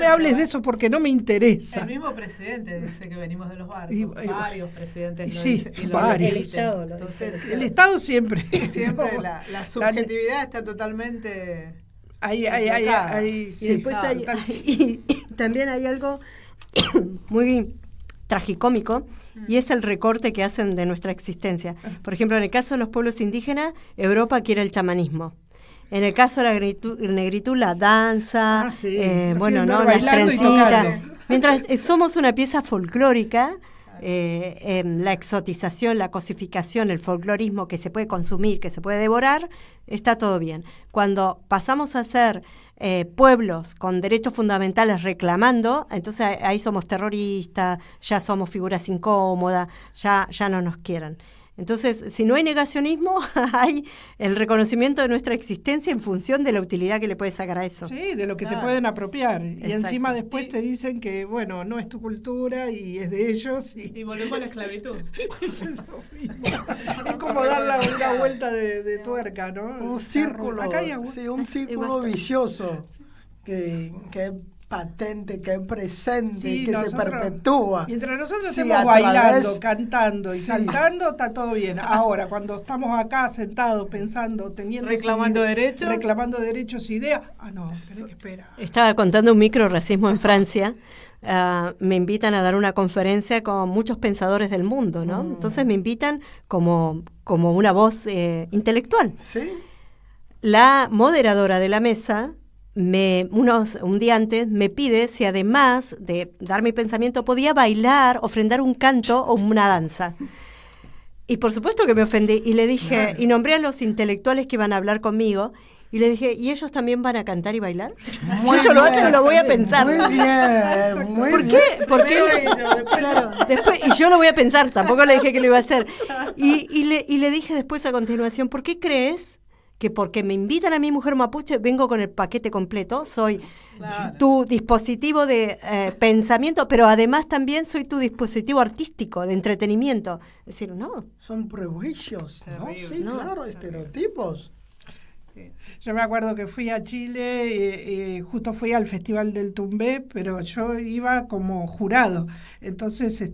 hables de eso porque no me interesa. El mismo presidente dice que venimos de los barrios, varios presidentes sí, dicen, varios. El Estado, entonces, el Estado siempre la subjetividad está totalmente... Ahí, y sí, después y también hay algo muy tragicómico, y es el recorte que hacen de nuestra existencia. Por ejemplo, en el caso de los pueblos indígenas, Europa quiere el chamanismo. En el caso de la negritud, la danza, las trencitas. Mientras somos una pieza folclórica, la exotización, la cosificación, el folclorismo que se puede consumir, que se puede devorar, está todo bien. Cuando pasamos a ser pueblos con derechos fundamentales reclamando, entonces ahí somos terroristas, ya somos figuras incómodas, ya no nos quieren. Entonces, si no hay negacionismo, hay el reconocimiento de nuestra existencia en función de la utilidad que le puedes sacar a eso. Sí, de lo que se pueden apropiar. Y encima después te dicen que, bueno, no es tu cultura y es de ellos. Y volvemos a la esclavitud. Es como dar una vuelta de tuerca, ¿no? Un círculo, un círculo vicioso que es patente, que es presente, que se perpetúa. Mientras nosotros estemos bailando, cantando y saltando, está todo bien. Ahora, cuando estamos acá sentados, pensando, teniendo... Reclamando derechos, ideas... no, tenés que esperar. Estaba contando un microracismo en Francia. Me invitan a dar una conferencia con muchos pensadores del mundo, ¿no? Entonces me invitan como una voz intelectual. Sí. La moderadora de la mesa un día antes me pide si además de dar mi pensamiento podía bailar, ofrendar un canto o una danza. Y por supuesto que me ofendí y le dije, y nombré a los intelectuales que iban a hablar conmigo y le dije, ¿y ellos también van a cantar y bailar? Si ellos lo hacen, lo voy a pensar. Muy bien, muy ¿Por bien. qué? ¿Por qué? Claro, después, y yo lo voy a pensar, tampoco le dije que lo iba a hacer. Y le dije después a continuación, ¿por qué crees que porque me invitan a mi mujer mapuche vengo con el paquete completo? Soy tu dispositivo de pensamiento, pero además también soy tu dispositivo artístico, de entretenimiento. Es decir, no. Son prejuicios, ¿no? Sí, No. claro, estereotipos. Yo me acuerdo que fui a Chile, justo fui al Festival del Tumbé, pero yo iba como jurado. Entonces,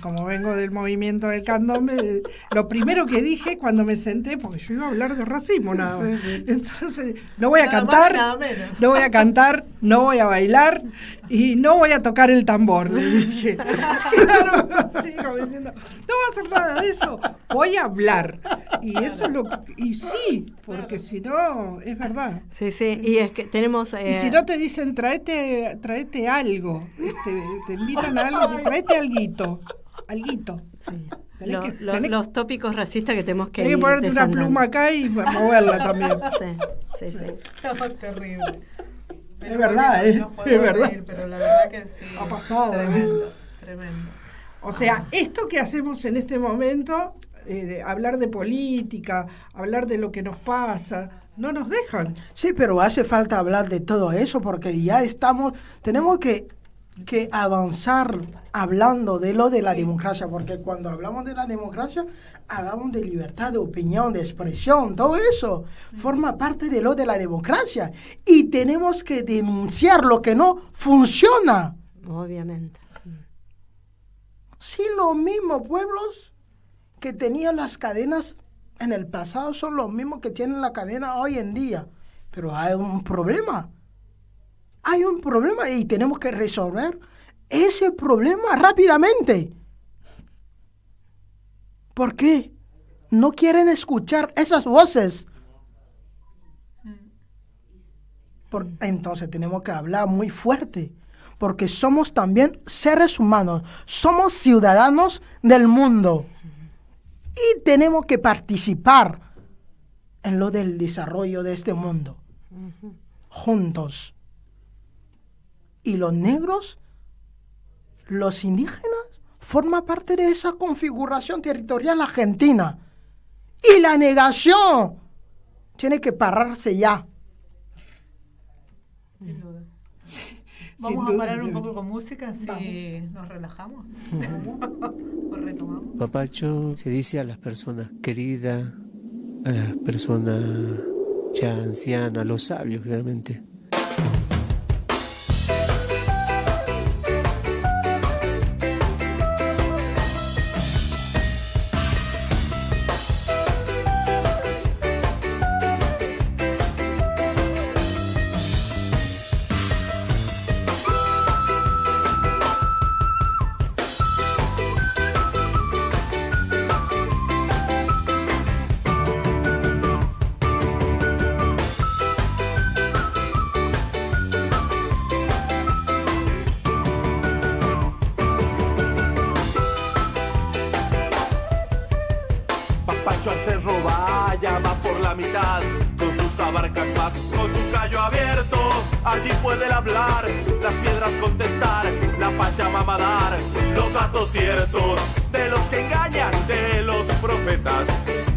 como vengo del movimiento del candombe, lo primero que dije cuando me senté, porque yo iba a hablar de racismo nada más. Entonces, no voy a cantar, no voy a cantar, no voy a bailar y no voy a tocar el tambor, le dije. Claro, así como diciendo, no voy a hacer nada de eso, voy a hablar. Y eso es lo que, y sí, porque si no, es verdad. Sí, sí, y es que tenemos... Y si no te dicen, traete algo, te invitan a algo, traete alguito. Sí. Tenés Los tópicos racistas que tenemos que que ir ponerte una desandando. pluma acá y moverla también. Sí, sí, sí. Terrible. Es verdad, es verdad. Pero la verdad que sí. Ha pasado. Tremendo. O sea, esto que hacemos en este momento, hablar de política, hablar de lo que nos pasa, no nos dejan. Sí, pero hace falta hablar de todo eso porque ya tenemos que avanzar hablando de lo de la democracia, porque cuando hablamos de la democracia, hablamos de libertad de opinión, de expresión, todo eso forma parte de lo de la democracia y tenemos que denunciar lo que no funciona. Obviamente. Sí, los mismos pueblos que tenían las cadenas en el pasado son los mismos que tienen la cadena hoy en día, pero hay un problema. Hay un problema y tenemos que resolver ese problema rápidamente. ¿Por qué? No quieren escuchar esas voces. Entonces tenemos que hablar muy fuerte, porque somos también seres humanos, somos ciudadanos del mundo y tenemos que participar en lo del desarrollo de este mundo, juntos. Y los negros, los indígenas, forman parte de esa configuración territorial argentina. Y la negación tiene que pararse ya. Sin duda. Sin Vamos a duda, parar un debería. poco con música, así nos relajamos. O retomamos. Papacho se dice a las personas queridas, a las personas ya ancianas, a los sabios realmente. Papacho al cerro vaya, va por la mitad, con sus abarcas más, con su callo abierto, allí puede hablar, las piedras contestar, la Pachamama dar, los datos ciertos, de los que engañan, de los profetas,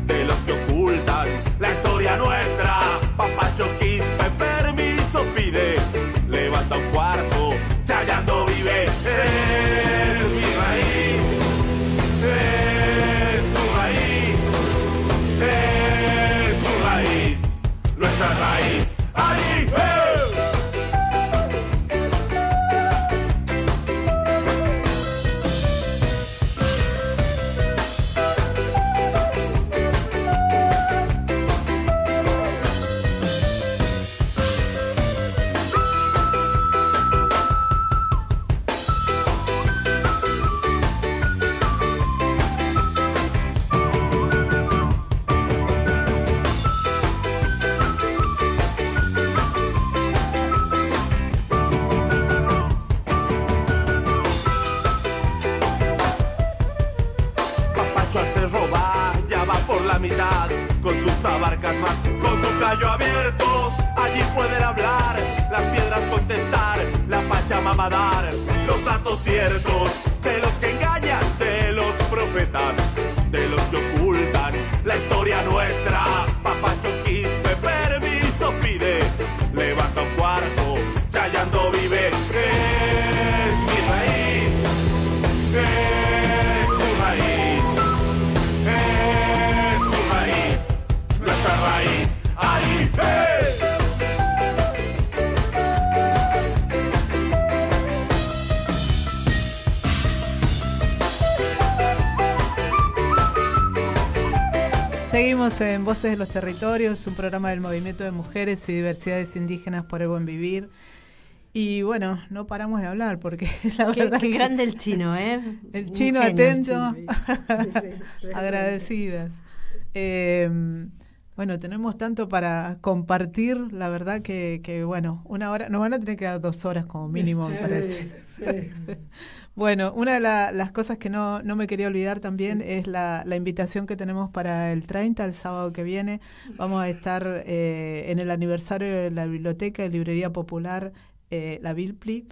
de los que ocultan, la historia nuestra. Papacho Quispe permiso pide, levanta un cuarzo, chayando vive, es mi raíz, es tu raíz. Es su raíz, nuestra raíz. ¡Ahí! la mitad, con sus abarcas más, con su callo abierto. Allí pueden hablar, las piedras contestar, la Pachamama dar los datos ciertos, de los que engañan, de los profetas, de los que ocultan la historia nuestra. Papacho Quispe permiso pide, levanta un cuarzo, Chayando vive. Es mi raíz, es tu raíz, es su raíz, nuestra raíz. ¡Ahí! ¡Hey! Seguimos en Voces de los Territorios, un programa del Movimiento de Mujeres y Diversidades Indígenas por el Buen Vivir. Y bueno, no paramos de hablar porque la verdad Qué grande el chino, ¿eh? El chino atento, agradecidas. Bueno, tenemos tanto para compartir, la verdad que bueno, una hora, nos van a tener que dar 2 horas como mínimo, me parece. Bueno, una de las cosas que no me quería olvidar también es la invitación que tenemos para el 30, el sábado que viene. Vamos a estar en el aniversario de la Biblioteca y Librería Popular, la Bilpli,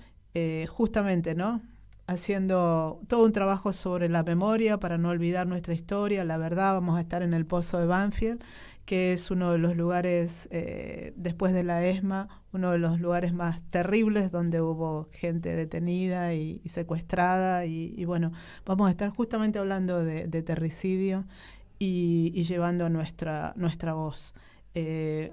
justamente, ¿no? Haciendo todo un trabajo sobre la memoria para no olvidar nuestra historia, la verdad. Vamos a estar en el Pozo de Banfield, que es uno de los lugares, después de la ESMA, uno de los lugares más terribles donde hubo gente detenida y secuestrada. Y bueno, vamos a estar justamente hablando de terricidio y llevando nuestra voz.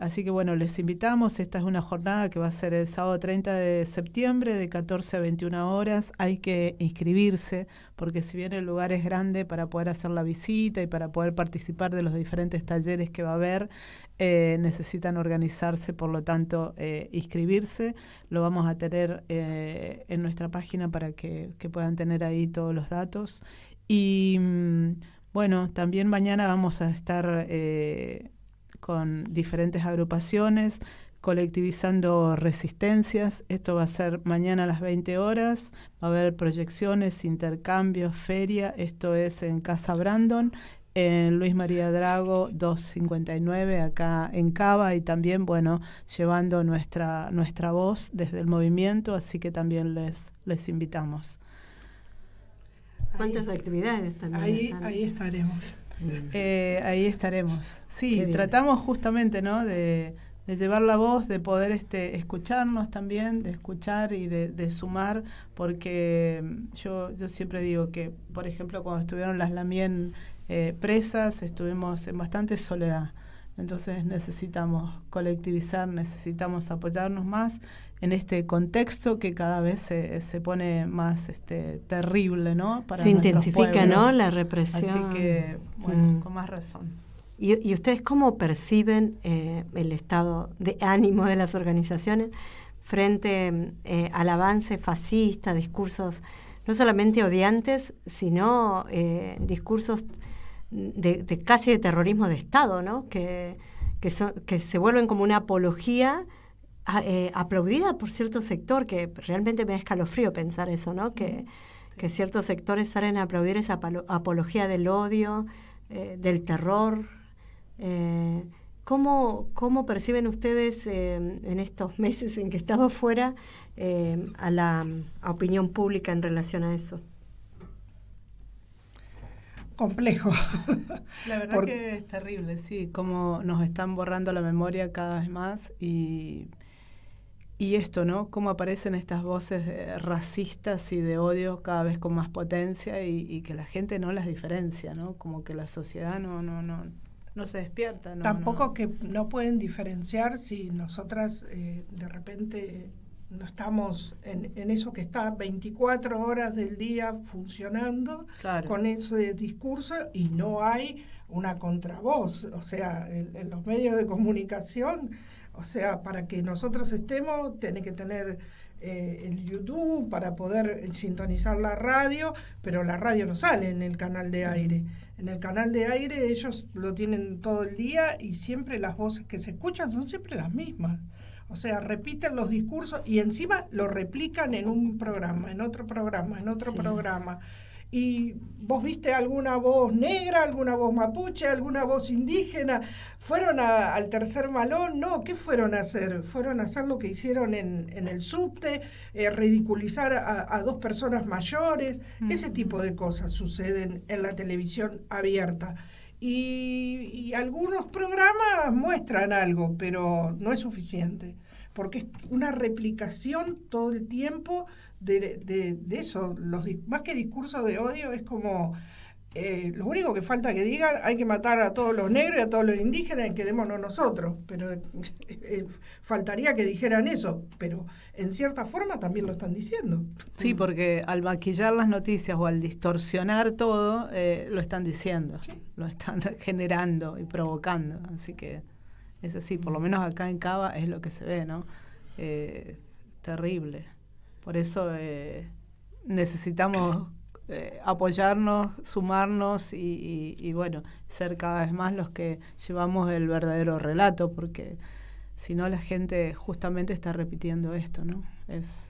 Así que bueno, les invitamos. Esta es una jornada que va a ser el sábado 30 de septiembre de 14 a 21 horas. Hay que inscribirse porque si bien el lugar es grande para poder hacer la visita y para poder participar de los diferentes talleres que va a haber, necesitan organizarse, por lo tanto inscribirse. Lo vamos a tener en nuestra página para que puedan tener ahí todos los datos. Y bueno, también mañana vamos a estar con diferentes agrupaciones, colectivizando resistencias. Esto va a ser mañana a las 20 horas. Va a haber proyecciones, intercambios, feria. Esto es en Casa Brandon, en Luis María Drago 259, acá en Cava, y también, bueno, llevando nuestra voz desde el movimiento, así que también les invitamos. ¿Cuántas actividades también? Ahí estaremos. Ahí estaremos. Sí, tratamos justamente, ¿no?, de llevar la voz, de poder escucharnos también, de escuchar y de sumar, porque yo siempre digo que, por ejemplo, cuando estuvieron las Lamien presas, estuvimos en bastante soledad. Entonces necesitamos colectivizar, necesitamos apoyarnos más en este contexto que cada vez se pone más terrible, ¿no? Para se intensifica, pueblos, ¿no?, la represión. Así que, bueno, con más razón. ¿Y ustedes cómo perciben el estado de ánimo de las organizaciones frente al avance fascista, discursos no solamente odiantes, sino discursos de casi de terrorismo de Estado, ¿no?, que se vuelven como una apología aplaudida por cierto sector, que realmente me da escalofrío pensar eso, ¿no?, que ciertos sectores salen a aplaudir esa apología del odio, del terror. ¿Cómo perciben ustedes en estos meses en que he estado fuera a la opinión pública en relación a eso? Complejo. La verdad que es terrible, sí, cómo nos están borrando la memoria cada vez más y esto, ¿no?, cómo aparecen estas voces racistas y de odio cada vez con más potencia y que la gente no las diferencia, ¿no?, como que la sociedad no se despierta. Tampoco que no pueden diferenciar si nosotras de repente no estamos en eso que está 24 horas del día funcionando, claro, con ese discurso, y no hay una contravoz, o sea, en los medios de comunicación, o sea, para que nosotros estemos, tiene que tener el YouTube para poder sintonizar la radio, pero la radio no sale en el canal de aire. En el canal de aire ellos lo tienen todo el día y siempre las voces que se escuchan son siempre las mismas. O sea, repiten los discursos y encima lo replican en un programa, en otro programa, en otro programa. ¿Y vos viste alguna voz negra, alguna voz mapuche, alguna voz indígena? ¿Fueron al tercer malón? No, ¿qué fueron a hacer? Fueron a hacer lo que hicieron en el subte, ridiculizar a dos personas mayores. Ese tipo de cosas suceden en la televisión abierta. Y algunos programas muestran algo, pero no es suficiente, porque es una replicación todo el tiempo de eso. Más que discurso de odio, es como lo único que falta que digan: hay que matar a todos los negros y a todos los indígenas y quedémonos nosotros. Pero faltaría que dijeran eso, pero en cierta forma también lo están diciendo. Sí, porque al maquillar las noticias o al distorsionar todo, lo están diciendo, sí. Lo están generando y provocando. Así que es así, por lo menos acá en Cava es lo que se ve, ¿no? Terrible. Por eso necesitamos apoyarnos, sumarnos y bueno, ser cada vez más los que llevamos el verdadero relato, porque si no la gente justamente está repitiendo esto, ¿no?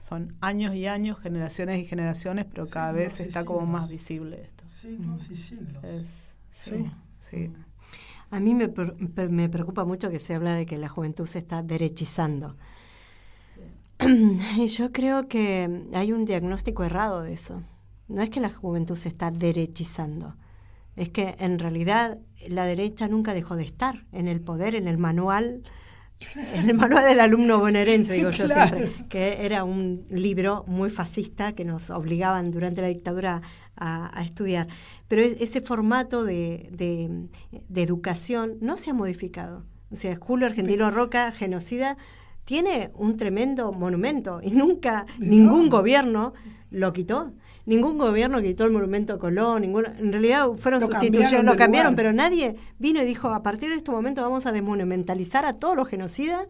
Son años y años, generaciones y generaciones, pero cada vez está como más visible esto. Siglos y siglos. Sí. A mí me preocupa mucho que se habla de que la juventud se está derechizando. Y yo creo que hay un diagnóstico errado de eso. No es que la juventud se está derechizando, es que en realidad la derecha nunca dejó de estar en el poder, en el manual del alumno bonaerense, digo yo siempre, que era un libro muy fascista que nos obligaban durante la dictadura a estudiar. Pero ese formato de educación no se ha modificado. O sea, Julio Argentino Roca, genocida, tiene un tremendo monumento y nunca ningún gobierno lo quitó. Ningún gobierno quitó el monumento a Colón, en realidad fueron sustituciones, lo cambiaron, pero nadie vino y dijo: a partir de este momento vamos a desmonumentalizar a todos los genocidas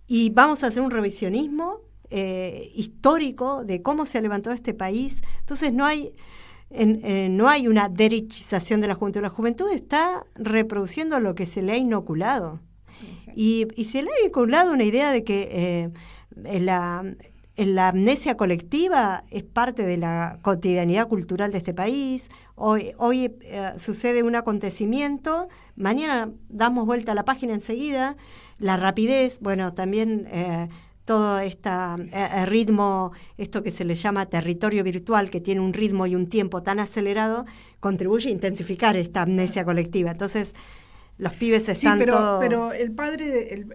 y vamos a hacer un revisionismo histórico de cómo se levantó este país. Entonces no hay una derechización de la juventud. La juventud está reproduciendo lo que se le ha inoculado. Y se le ha inoculado una idea de que la amnesia colectiva es parte de la cotidianidad cultural de este país. Hoy sucede un acontecimiento, mañana damos vuelta a la página enseguida. La rapidez, bueno, también todo ritmo, esto que se le llama territorio virtual, que tiene un ritmo y un tiempo tan acelerado, contribuye a intensificar esta amnesia colectiva. Entonces, los pibes están pero el padre,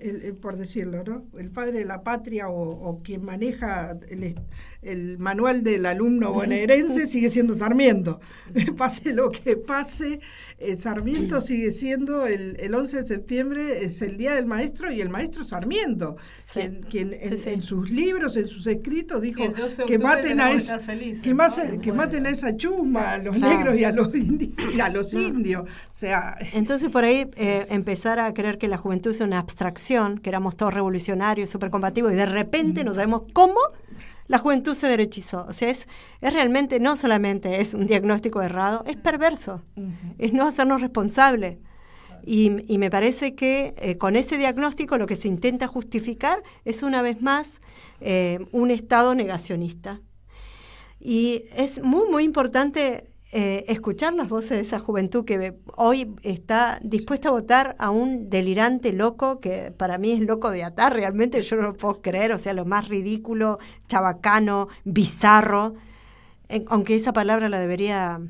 por decirlo, ¿no? El padre de la patria o quien maneja el manual del alumno bonaerense sigue siendo Sarmiento. Pase lo que pase, Sarmiento sigue siendo el 11 de septiembre, es el Día del Maestro, y el maestro Sarmiento, quien en sus libros, en sus escritos, dijo que maten a esa chusma, a los negros y a los indios. O sea, entonces por ahí empezar a creer que la juventud es una abstracción, que éramos todos revolucionarios, súper combativos, y de repente no sabemos cómo la juventud se derechizó. O sea, es realmente, no solamente es un diagnóstico errado, es perverso, es no hacernos responsables. Y me parece que con ese diagnóstico lo que se intenta justificar es una vez más un Estado negacionista. Y es muy, muy importante escuchar las voces de esa juventud que hoy está dispuesta a votar a un delirante loco, que para mí es loco de atar, realmente yo no lo puedo creer, o sea, lo más ridículo, chabacano, bizarro, aunque esa palabra la debería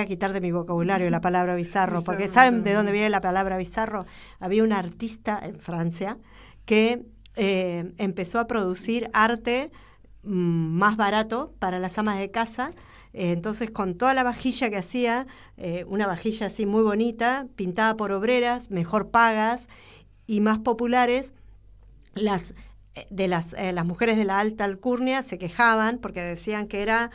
quitar de mi vocabulario, la palabra bizarro, porque ¿saben de dónde viene la palabra bizarro? Había un artista en Francia que empezó a producir arte más barato para las amas de casa. Entonces, con toda la vajilla que hacía, una vajilla así muy bonita, pintada por obreras, mejor pagas y más populares, las mujeres de la alta alcurnia se quejaban porque decían que era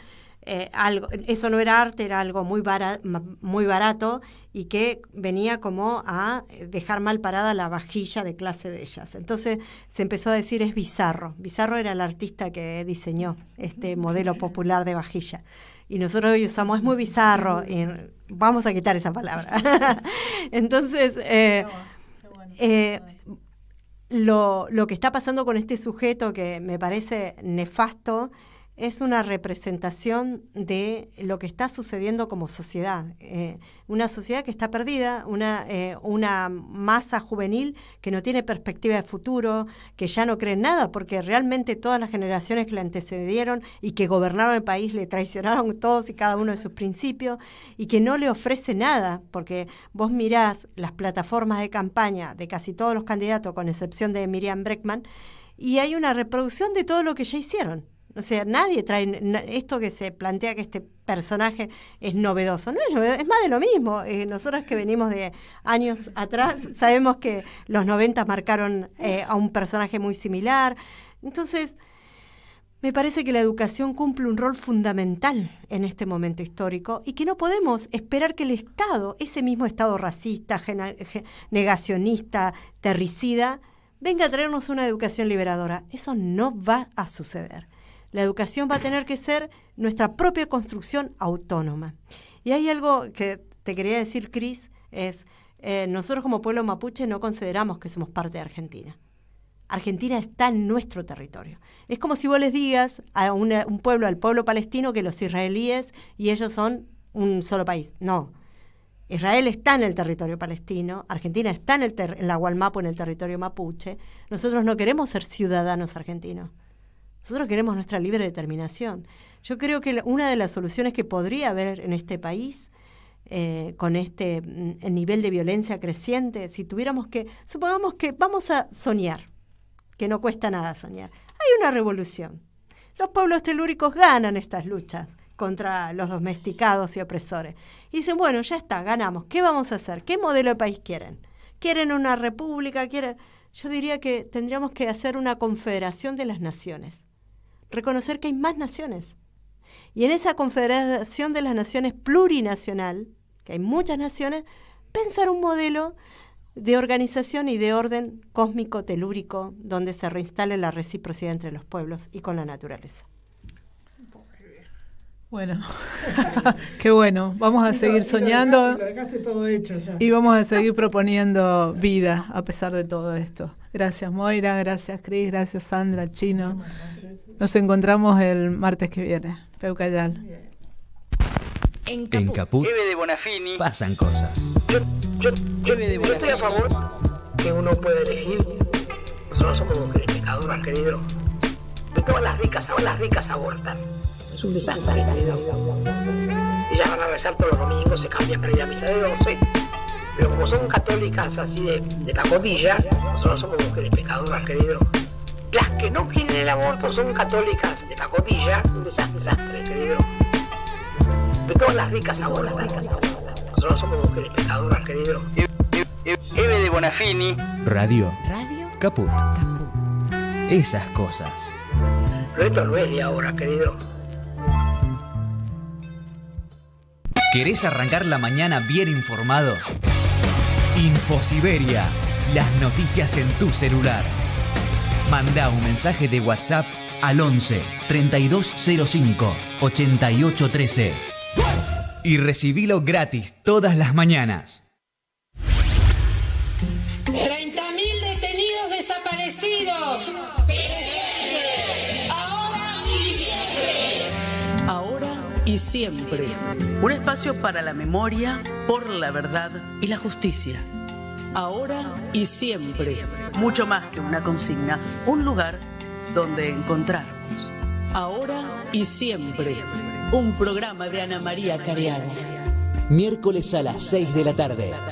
eso no era arte, era algo muy barato y que venía como a dejar mal parada la vajilla de clase de ellas. Entonces se empezó a decir es bizarro. Bizarro era el artista que diseñó este modelo popular de vajilla. Y nosotros hoy usamos es muy bizarro y vamos a quitar esa palabra. Entonces, lo que está pasando con este sujeto que me parece nefasto es una representación de lo que está sucediendo como sociedad. Una sociedad que está perdida, una masa juvenil que no tiene perspectiva de futuro, que ya no cree en nada, porque realmente todas las generaciones que le antecedieron y que gobernaron el país le traicionaron todos y cada uno de sus principios, y que no le ofrece nada, porque vos mirás las plataformas de campaña de casi todos los candidatos, con excepción de Miriam Bregman, y hay una reproducción de todo lo que ya hicieron. O sea, nadie trae esto que se plantea que este personaje es novedoso. No es novedoso, es más de lo mismo. Nosotros que venimos de años atrás sabemos que los 90 marcaron a un personaje muy similar. Entonces, me parece que la educación cumple un rol fundamental en este momento histórico y que no podemos esperar que el Estado, ese mismo Estado racista, negacionista, terricida, venga a traernos una educación liberadora. Eso no va a suceder. La educación va a tener que ser nuestra propia construcción autónoma. Y hay algo que te quería decir, Cris, es nosotros como pueblo mapuche no consideramos que somos parte de Argentina. Argentina está en nuestro territorio. Es como si vos les digas a un pueblo, al pueblo palestino, que los israelíes y ellos son un solo país. No. Israel está en el territorio palestino, Argentina está en la Gualmapu, en el territorio mapuche. Nosotros no queremos ser ciudadanos argentinos. Nosotros queremos nuestra libre determinación. Yo creo que una de las soluciones que podría haber en este país, con este nivel de violencia creciente, si tuviéramos supongamos que vamos a soñar, que no cuesta nada soñar. Hay una revolución. Los pueblos telúricos ganan estas luchas contra los domesticados y opresores. Y dicen, bueno, ya está, ganamos. ¿Qué vamos a hacer? ¿Qué modelo de país quieren? ¿Quieren una república? Yo diría que tendríamos que hacer una confederación de las naciones. Reconocer que hay más naciones. Y en esa confederación de las naciones plurinacional, que hay muchas naciones, pensar un modelo de organización y de orden cósmico telúrico donde se reinstale la reciprocidad entre los pueblos y con la naturaleza. Bueno, qué bueno. Vamos a seguir soñando lo dejaste todo hecho ya. Y vamos a seguir proponiendo vida a pesar de todo esto. Gracias, Moira, gracias, Cris, gracias, Sandra, Chino. Nos encontramos el martes que viene. Peucayal. En Caput pasan cosas. Yo estoy a favor que uno puede elegir. Nosotros somos mujeres pecadoras, querido. De todas las ricas abortan. Es un desastre, querido. Ellas van a rezar todos los domingos, se cambian para ir a misa de 12. Pero como son católicas así de pacotilla, nosotros somos mujeres pecadoras, querido. Las que no quieren el aborto son católicas de pacotilla, un desastre, querido. De todas las ricas abortan. Nosotros somos mujeres pecadoras, querido. Eve de Bonafini. Radio Caput. Esas cosas. Pero esto no es de ahora, querido. ¿Querés arrancar la mañana bien informado? Infosiberia, las noticias en tu celular. Manda un mensaje de WhatsApp al 11 3205 8813 y recibilo gratis todas las mañanas. 30.000 detenidos desaparecidos. Ahora y siempre. Un espacio para la memoria, por la verdad y la justicia. Ahora y siempre. Mucho más que una consigna, un lugar donde encontrarnos. Ahora y siempre. Un programa de Ana María Careaga. Miércoles a las 6 de la tarde.